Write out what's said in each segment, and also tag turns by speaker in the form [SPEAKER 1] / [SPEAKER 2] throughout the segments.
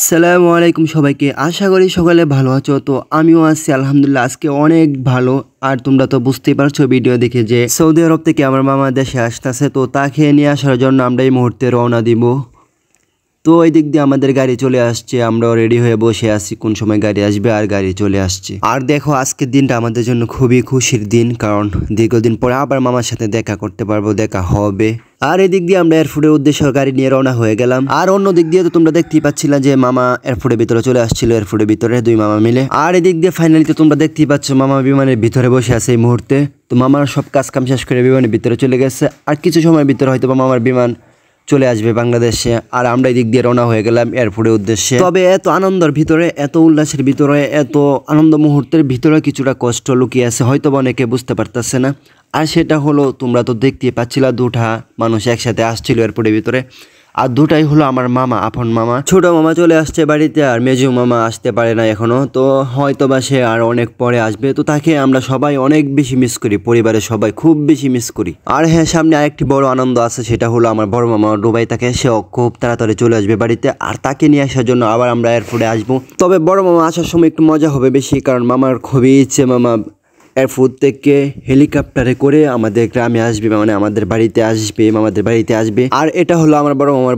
[SPEAKER 1] আসসালামু আলাইকুম সবাইকে, আশা করি সকালে ভালো আছো। তো আমিও আছি আলহামদুলিল্লাহ, আজকে অনেক ভালো। আর তোমরা তো বুঝতেই পারছো ভিডিও দেখে যে সৌদি আরব থেকে আমার মামা দেশে আসতেছে, তো তাকে নিয়ে আসার জন্য আমরা এই মুহূর্তে রওনা দিব। তো ওই দিক দিয়ে আমাদের গাড়ি চলে আসছে, আমরাও রেডি হয়ে বসে আছি কোন সময় গাড়ি আসবে, আর গাড়ি চলে আসছে। আর দেখো আজকের দিনটা আমাদের জন্য খুবই খুশির দিন, কারণ দীর্ঘদিন পরে আবার মামার সাথে দেখা করতে পারবো, দেখা হবে। আর এদিক দিয়ে আমরা এয়ারপোর্টের উদ্দেশ্যে গাড়ি নিয়ে রওনা হয়ে গেলাম। আর অন্য দিক দিয়ে তো তোমরা দেখতেই পাচ্ছিলা যে মামা এয়ারপোর্টের ভিতরে চলে আসছিল, এয়ারপোর্টের ভিতরে দুই মামা মিলে। আর এদিক দিয়ে ফাইনালি তো তোমরা দেখতেই পাচ্ছ মামা বিমানের ভিতরে বসে আছে এই মুহূর্তে। তো মামার সব কাজ কাম শেষ করে বিমানের ভিতরে চলে গেছে, আর কিছু সময়ের ভিতরে হয়তো মামার বিমান চলে আসবে বাংলাদেশে। আর আমরা এদিক দিয়ে রওনা হয়ে গেলাম এয়ারপোর্টের উদ্দেশ্যে। তবে এত আনন্দের ভিতরে, এত উল্লাসের ভিতরে, এত আনন্দ মুহূর্তের ভিতরে কিছুটা কষ্ট লুকিয়ে আছে, হয়তো অনেকে বুঝতে পারতেছে না। আর সেটা হলো, তোমরা তো দেখতেই পাচ্ছিলা দুটা মানুষ একসাথে আসছিল এয়ারপোর্টের ভিতরে, আর দুটাই হলো আমার মামা, আপন মামা। ছোট মামা চলে আসছে বাড়িতে, আর মেজু মামা আসতে পারে না এখনো, তো হয়তো বা সে আর অনেক পরে আসবে। তো তাকে আমরা সবাই অনেক বেশি মিস করি, পরিবারের সবাই খুব বেশি মিস করি। আর হ্যাঁ, সামনে আরেকটি বড় আনন্দ আছে, সেটা হলো আমার বড় মামা দুবাই থাকে, সেও খুব তাড়াতাড়ি চলে আসবে বাড়িতে, আর তাকে নিয়ে আসার জন্য আবার আমরা এয়ারপোর্টে আসবো। তবে বড় মামা আসার সময় একটু মজা হবে বেশি, কারণ মামার খুবই ইচ্ছে মামা এয়ারপোর্ট থেকে হেলিকপ্টারে করে আমাদের গ্রামে আসবে, মানে আমাদের বাড়িতে আসবে, মামাদের বাড়িতে আসবে। আর এটা হলো আমার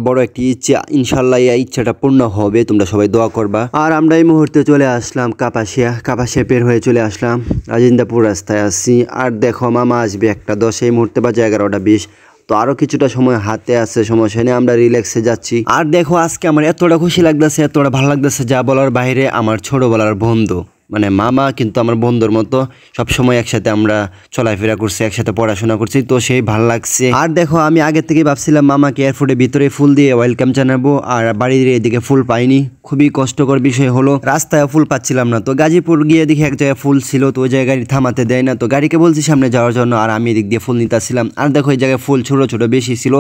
[SPEAKER 1] বড় একটি ইচ্ছে, ইনশাল্লাহ এই ইচ্ছাটা পূর্ণ হবে, তোমরা সবাই দোয়া করবা। আর আমরা এই মুহূর্তে চলে আসলাম কাপাসিয়া পের হয়ে চলে আসলাম, রাজিন্দাপুর রাস্তায় আসছি। আর দেখো মামা আসবে 1:10, এই মুহূর্তে বাজে 11:20। তো আরো কিছুটা সময় হাতে আছে, সমস্যা নেই, আমরা রিল্যাক্সে যাচ্ছি। আর দেখো আজকে আমার এতটা খুশি লাগতেছে, এতটা ভালো লাগতেছে যা বলার বাইরে। আমার ছোটবেলার বন্ধু, মানে মামা কিন্তু আমার বন্ধুর মতো, সবসময় একসাথে আমরা চলাফেরা করছি, একসাথে পড়াশোনা করছি, তো সেই ভালো লাগছে। আর দেখো আমি আগে থেকে ভাবছিলাম মামাকে এয়ারপোর্টের ভিতরে ফুল দিয়ে ওয়েলকাম জানাবো, আর বাড়ির এদিকে ফুল পাইনি। খুবই কষ্টকর বিষয় হলো, রাস্তায় ফুল পাচ্ছিলাম না। তো গাজীপুর গিয়ে দেখি এক জায়গায় ফুল ছিল, তো ওই জায়গায় গাড়ি থামাতে দেয় না, তো গাড়িকে বলছি সামনে যাওয়ার জন্য, আর আমি এদিক দিয়ে ফুল নিতেছিলাম। আর দেখো এই জায়গায় ফুল ছোট ছোট বেশি ছিল,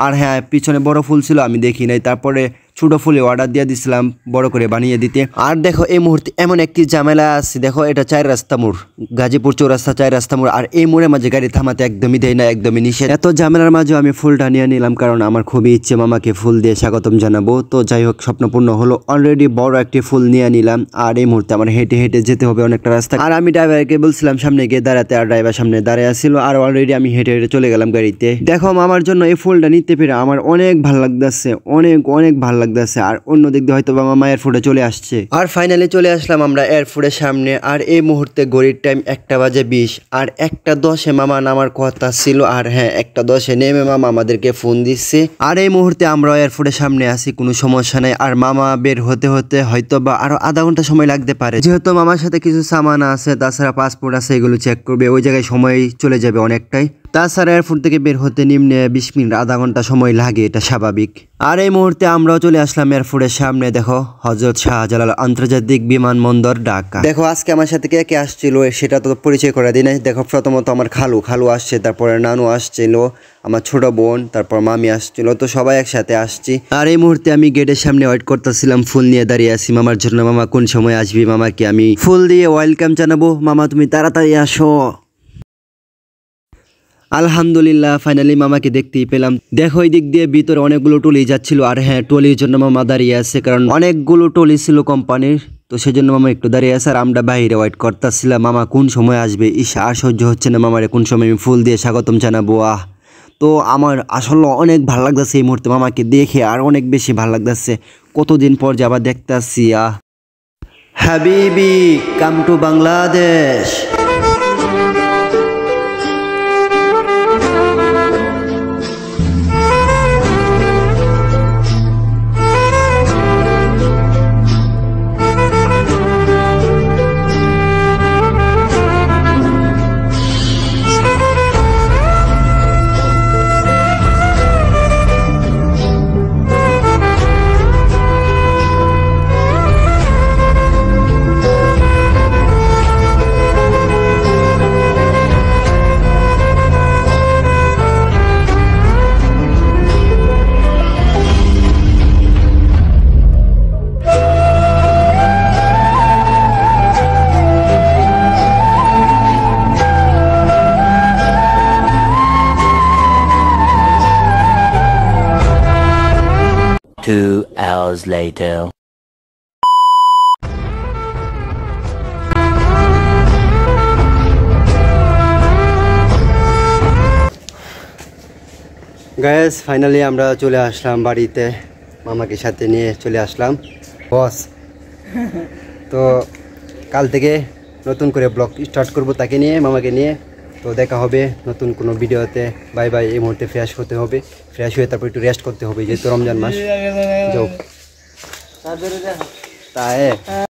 [SPEAKER 1] আর হ্যাঁ পিছনে বড় ফুল ছিল, আমি দেখি নাই। তারপরে ছোট ফুলে অর্ডার দিয়ে দিছিলাম বড় করে বানিয়ে দিতে। আর দেখো এই মুহূর্তে এমন একটি ঝামেলা আছে, দেখো এটা 4 রাস্তা মোড়, গাজীপুর চৌরাস্তা 4 রাস্তা মোড়, আর এই মোড়ের মাঝে গাড়ি থামাতে একদমই দেয় না, একদমই নিষেধ। এত ঝামেলার মাঝে আমি ফুলটা নিয়ে নিলাম, কারণ আমার খুবই ইচ্ছে মামাকে ফুল দিয়ে স্বাগতম জানাবো। তো যাই হোক, স্বপ্নপূর্ণ হলো, অলরেডি বড় একটি ফুল নিয়ে নিলাম। আর এই মুহূর্তে আমার হেঁটে হেঁটে যেতে হবে অনেকটা রাস্তা, আর আমি ড্রাইভারকে বলছিলাম সামনে গিয়ে দাঁড়াতে, আর ড্রাইভার সামনে দাঁড়িয়ে আসছিল, আর অলরেডি আমি হেঁটে হেঁটে চলে গেলাম গাড়িতে। দেখো মামার জন্য এই ফুলটা নিতে পেরে আমার অনেক ভালো লাগতেছে, অনেক ভালো লাগতেছে। আর অন্য দিক দিয়ে হয়তো মামা এয়ারপোর্টে চলে আসছে। আর ফাইনালি চলে আসলাম আমরা এয়ারপোর্টের সামনে। আর এই মুহূর্তে ঘড়ির টাইম 1:20, আর 1:10 মামা নামার কথা ছিল। আর হ্যাঁ, 1:10 নেমে মামা আমাদেরকে ফোন দিচ্ছে। আর এই মুহূর্তে আমরা এয়ারপোর্টের সামনে আছি, কোনো সমস্যা নাই। আর মামা বের হতে হয়তো বা আরো আধা ঘন্টা সময় লাগতে পারে, যেহেতু মামার সাথে কিছু সামান আছে, তাছাড়া পাসপোর্ট আছে, এগুলো চেক করবে, ওই জায়গায় সময় চলে যাবে অনেকটাই। তাছাড়া এয়ারপোর্ট থেকে বের হতে নিম্নে 20 মিনিট, আধা ঘন্টা সময় লাগে, এটা স্বাভাবিক। আর এই মুহূর্তে আমরাও চলে আসলাম এয়ারপোর্টের সামনে। দেখো হযরত শাহজালাল আন্তর্জাতিক বিমানবন্দর, ঢাকা। দেখো আজকে আমার সাথে কে কে আসছিল সেটা তো পরিচয় করে দিই নাই। দেখো প্রথমত আমার খালু আসছে, তারপরে নানু আসছিল, আমার ছোট বোন, তারপর মামি আসছিল, তো সবাই একসাথে আসছি। আর এই মুহূর্তে আমি গেটের সামনে ওয়েট করতেছিলাম, ফুল নিয়ে দাঁড়িয়ে আছি মামার জন্য। মামা কোন সময় আসবি, মামাকে আমি ফুল দিয়ে ওয়েলকাম জানাবো, মামা তুমি তাড়াতাড়ি আসো। আলহামদুলিল্লাহ ফাইনালি মামাকে দেখতেই পেলাম। দেখো এই দিক দিয়ে ভিতরে অনেকগুলো টলি যাচ্ছিল, আর হ্যাঁ টলির জন্য মামা দাঁড়িয়ে আছে, কারণ অনেকগুলো টলি ছিল কোম্পানির, তো সেজন্য মামা একটু দাঁড়িয়ে আছে। আর আমরা বাইরে ওয়েট করতেছিলাম মামা কোন সময় আসবে। আর সহ্য হচ্ছে না মামারে কোন সময় আমি ফুল দিয়ে স্বাগতম জানাবো। তো আমার আসলে অনেক ভালো লাগতেছে এই মুহূর্তে মামাকে দেখে, আর অনেক বেশি ভালো লাগতেছে, কতদিন পর যে আবার দেখতে আসছি। হাবিবি come to Bangladesh.
[SPEAKER 2] Two hours later.
[SPEAKER 1] Guys finally আমরা চলে আসলাম বাড়িতে, মামাকে সাথে নিয়ে চলে আসলাম বস। তো কাল থেকে নতুন করে ব্লগ স্টার্ট করব তাকে নিয়ে, মামাকে নিয়ে। তো দেখা হবে নতুন কোনো ভিডিওতে। Bye bye. এই মুহূর্তে ফ্রেশ হতে হবে, ফ্রেশ হয়ে তারপর একটু রেস্ট করতে হবে যেহেতু রমজান মাস। যাও তাই